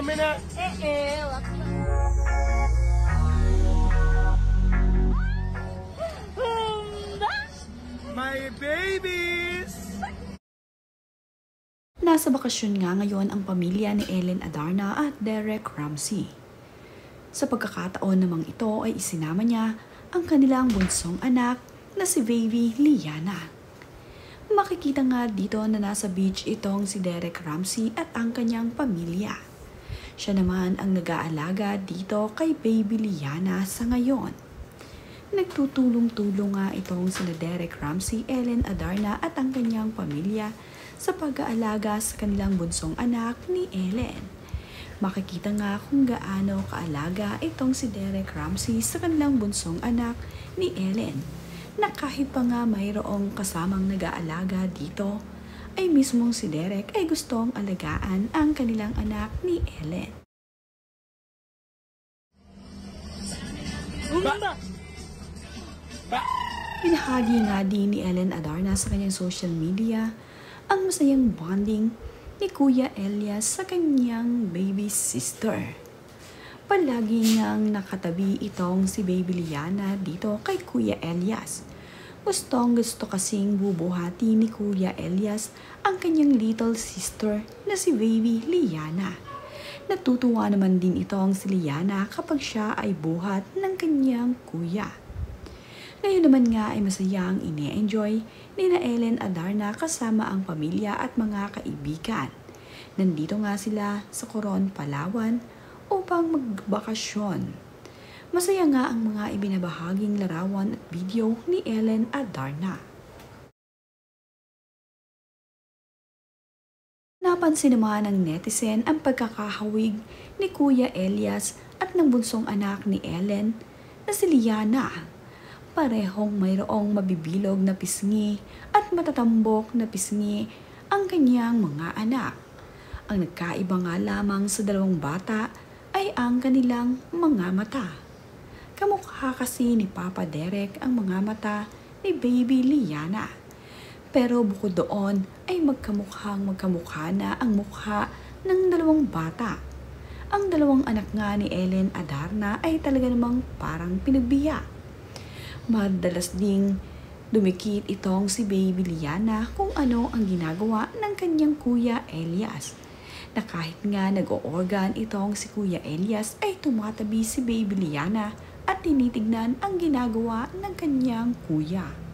Mina. Wag na. My babies! Nasa bakasyon nga ngayon ang pamilya ni Ellen Adarna at Derek Ramsey. Sa pagkakataon namang ito ay isinama niya ang kanilang bunsong anak na si baby Liana. Makikita nga dito na nasa beach itong si Derek Ramsey at ang kanyang pamilya. Siya naman ang nag-aalaga dito kay baby Liana sa ngayon. Nagtutulong-tulong nga itong sina Derek Ramsey, Ellen Adarna at ang kanyang pamilya sa pag-aalaga sa kanilang bunsong anak ni Ellen. Makikita nga kung gaano kaalaga itong si Derek Ramsey sa kanilang bunsong anak ni Ellen, na kahit pa nga mayroong kasamang nag-aalaga dito, ay mismong si Derek ay gustong alagaan ang kanilang anak ni Ellen. Binahagi nga din ni Ellen Adarna sa kanyang social media ang masayang bonding ni Kuya Elias sa kanyang baby sister. Palagi niyang nakatabi itong si baby Liana dito kay Kuya Elias. Gusto kasing bubuhati ni Kuya Elias ang kanyang little sister na si baby Liana. Natutuwa naman din itong si Liana kapag siya ay buhat ng kanyang kuya. Ngayon naman nga ay masayang ine-enjoy ni na Ellen Adarna kasama ang pamilya at mga kaibigan. Nandito nga sila sa Coron, Palawan upang magbakasyon. Masaya nga ang mga ibinabahaging larawan at video ni Ellen Adarna. Napansin naman ng netizen ang pagkakahawig ni Kuya Elias at ng bunsong anak ni Ellen na si Liana. Parehong mayroong mabibilog na pisngi at matatambok na pisngi ang kanyang mga anak. Ang nagkaiba nga lamang sa dalawang bata ay ang kanilang mga mata. Kamukha kasi ni Papa Derek ang mga mata ni baby Liana. Pero bukod doon ay magkamukha na ang mukha ng dalawang bata. Ang dalawang anak nga ni Ellen Adarna ay talaga namang parang pinagbiya. Madalas ding dumikit itong si baby Liana kung ano ang ginagawa ng kanyang Kuya Elias. Na kahit nga nag-o-organ itong si Kuya Elias ay tumatabi si baby Liana at tinitignan ang ginagawa ng kanyang kuya.